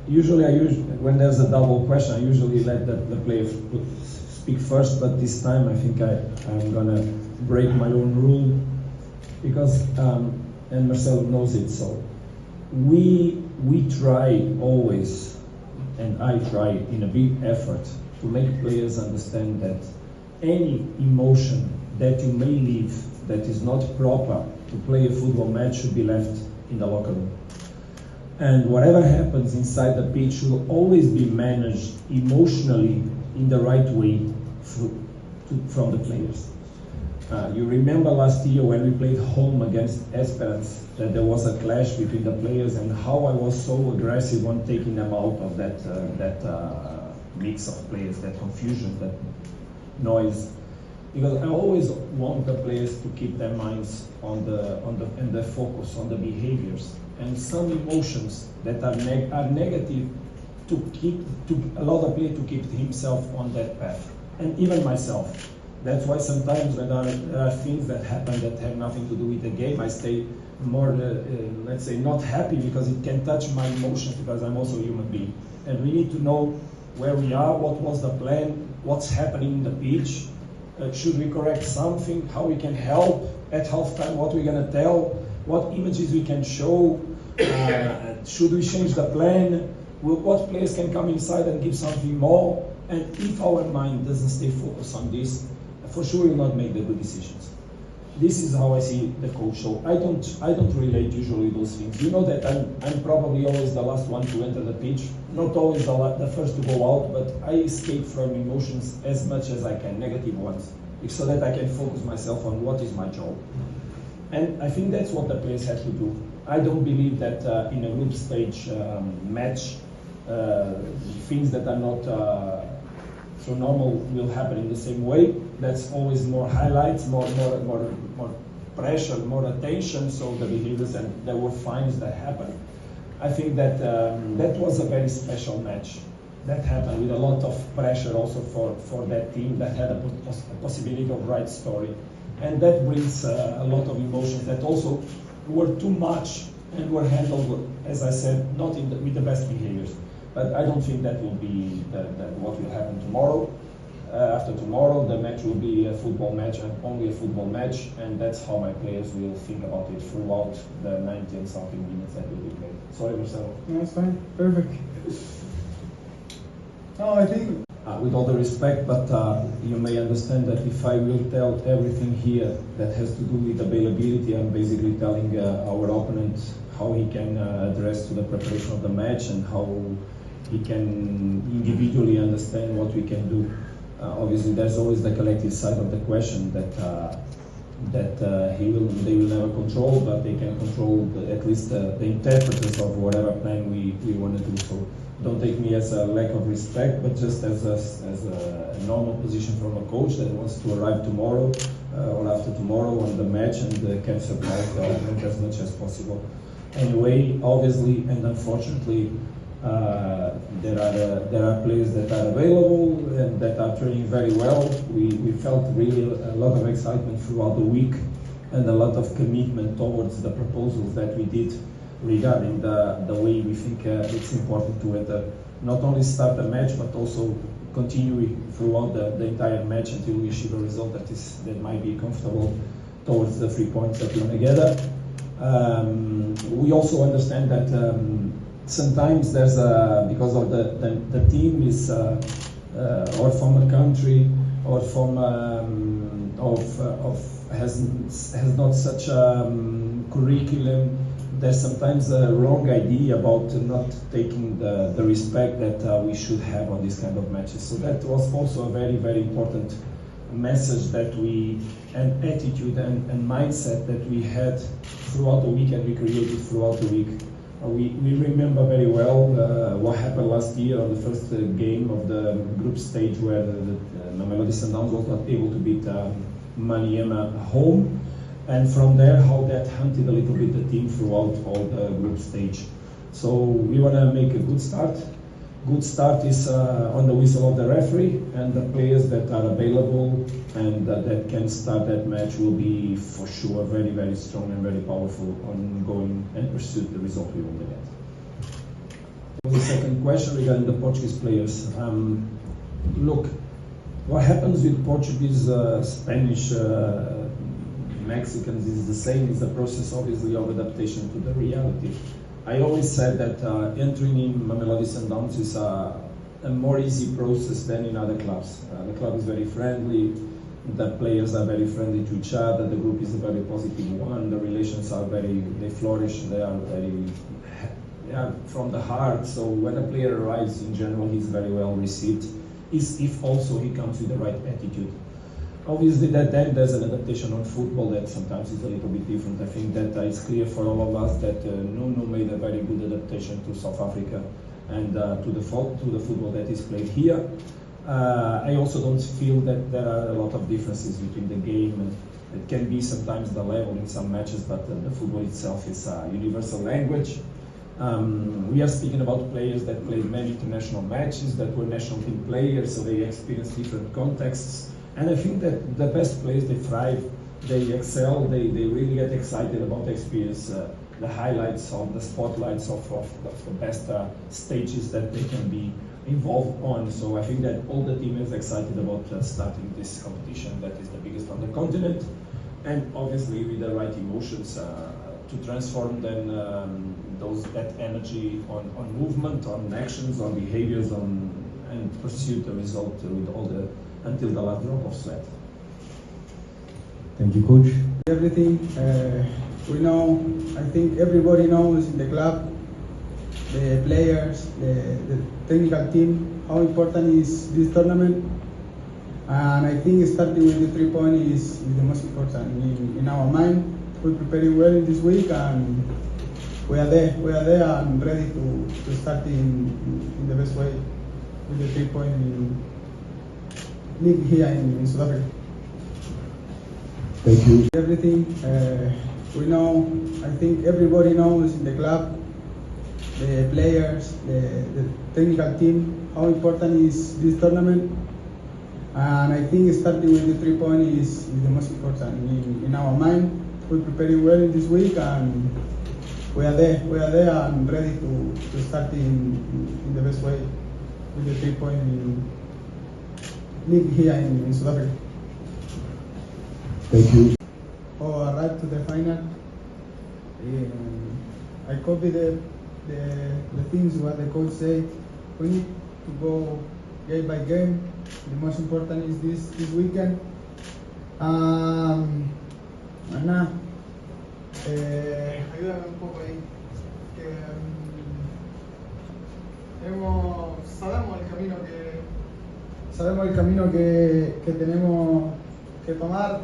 Usually, when there's a double question, I usually let the player speak first, but this time I think I'm gonna break my own rule because, and Marcelo knows it, so we try always, and I try in a big effort to make players understand that any emotion that you may leave that is not proper to play a football match should be left in the locker room. And whatever happens inside the pitch will always be managed emotionally in the right way from the players. You remember last year when we played home against Esperance that there was a clash between the players and how I was so aggressive on taking them out of that mix of players, that confusion, that noise. Because I always want the players to keep their minds and their focus on the behaviors and some emotions that are negative to allow the player to keep himself on that path, and even myself. That's why sometimes when there are things that happen that have nothing to do with the game, I stay more, let's say, not happy because it can touch my emotions because I'm also a human being. And we need to know where we are, what was the plan, what's happening in the pitch. Should we correct something? How we can help at halftime? What we're gonna tell? What images we can show? Should we change the plan? What players can come inside and give something more? And if our mind doesn't stay focused on this, for sure we'll not make the good decisions. This is how I see the coach. So I don't relate usually those things. You know that I'm probably always the last one to enter the pitch, not always the first to go out, but I escape from emotions as much as I can, negative ones, so that I can focus myself on what is my job. And I think that's what the players have to do. I don't believe that in a group stage match, things that are not so normal will happen in the same way. That's always more highlights, more pressure, more attention, so the behaviors, and there were fines that happened. I think that that was a very special match. That happened with a lot of pressure also for that team that had a possibility of right story. And that brings a lot of emotions that also were too much and were handled, as I said, not with the best behaviors. But I don't think that will be what will happen tomorrow. After tomorrow, the match will be a football match and only a football match, and that's how my players will think about it throughout the 90 and something minutes that will be played. Sorry, Marcelo. No, that's fine. Perfect. No, I think... with all the respect, but you may understand that if I will tell everything here that has to do with availability, I'm basically telling our opponent how he can address to the preparation of the match and how he can individually understand what we can do. Obviously, there's always the collective side of the question that they will never control, but they can control at least the interpreters of whatever plan we want to do. So don't take me as a lack of respect, but just as a normal position from a coach that wants to arrive tomorrow or after tomorrow on the match and capture the opponent as much as possible. Anyway, obviously and unfortunately, there are players that are available and that are training very well. We felt really a lot of excitement throughout the week and a lot of commitment towards the proposals that we did regarding the way we think it's important to either not only start a match but also continue throughout the entire match until we achieve a result that might be comfortable towards the 3 points that we want to gather. We also understand that sometimes there's because of the team is or from a country or from has not such a curriculum. There's sometimes a wrong idea about not taking the respect that we should have on these kind of matches. So that was also a very, very important message that and attitude and mindset that we had throughout the week and we created throughout the week. We remember very well what happened last year on the first game of the group stage where the Mamelodi Sundowns was not able to beat Maniema home. And from there, how that hunted a little bit the team throughout all the group stage. So we want to make a good start. Good start is on the whistle of the referee, and the players that are available and that can start that match will be for sure very, very strong and very powerful on going and pursue the result we want to get. The second question regarding the Portuguese players. Look, what happens with Portuguese, Spanish, Mexicans is the same. It's a process, obviously, of adaptation to the reality. I always said that entering in Mamelodi Sundowns is a more easy process than in other clubs. The club is very friendly, the players are very friendly to each other, the group is a very positive one, the relations are they flourish, they are from the heart. So when a player arrives, in general, he's very well received, if also he comes with the right attitude. Obviously, then there's an adaptation on football that sometimes is a little bit different. I think that it's clear for all of us that Nuno made a very good adaptation to South Africa and to the football that is played here. I also don't feel that there are a lot of differences between the game, and it can be sometimes the level in some matches, but the football itself is a universal language. We are speaking about players that played many international matches, that were national team players, so they experience different contexts. And I think that the best players, they thrive, they excel, they really get excited about the experience, the highlights of the spotlights of the best stages that they can be involved on. So I think that all the team is excited about starting this competition that is the biggest on the continent, and obviously with the right emotions to transform then that energy on movement, on actions, on behaviors, and pursue the result with until the last drop of sweat. Thank you, coach. Everything we know, I think everybody knows in the club, the players, the technical team, how important is this tournament. And I think starting with the 3 points is the most important in our mind. We're preparing well in this week, and we are there and ready to start in the best way with the 3 points league here in South Africa. Thank you. Everything we know, I think everybody knows in the club, the players, the technical team, how important is this tournament. And I think starting with the 3 points is the most important in our mind. We're preparing well in this week, and we are there and ready to start in the best way with the 3 points league here in South Africa. Thank you. Arrived to the final. I copy the things what the coach say. We need to go game by game. The most important is this weekend. Nada, ayúdame un poco ahí. Sabemos el camino que tenemos que tomar.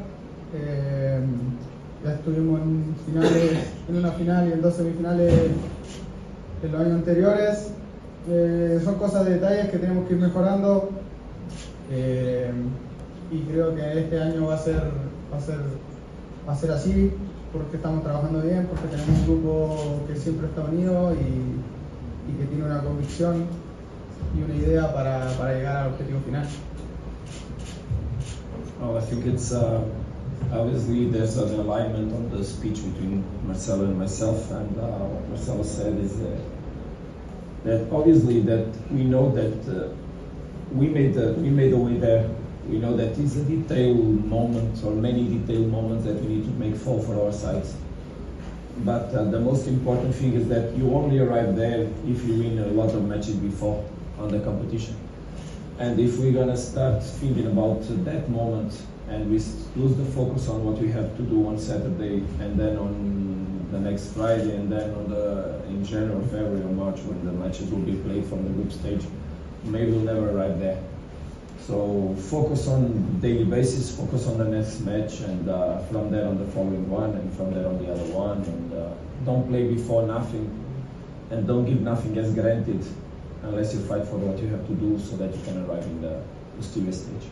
Ya estuvimos en una final y en 2 semifinales en los años anteriores. Son cosas de detalles que tenemos que ir mejorando, y creo que este año va a ser así, porque estamos trabajando bien, porque tenemos un grupo que siempre está unido y que tiene una convicción y una idea para llegar al objetivo final. Oh, I think it's obviously there's an alignment on the speech between Marcelo and myself, and what Marcelo said is that obviously that we know that we made the way there. We know that it's a detailed moment, or many detailed moments that we need to make fall for our sides. But the most important thing is that you only arrive there if you win a lot of matches before on the competition. And if we're gonna start thinking about that moment and we lose the focus on what we have to do on Saturday, and then on the next Friday, and then in January, February, or March, when the matches will be played from the group stage, maybe we'll never arrive there. So focus on daily basis, focus on the next match, and from there on the following one, and from there on the other one, and don't play before nothing, and don't give nothing as granted unless you fight for what you have to do so that you can arrive in the mysterious stage.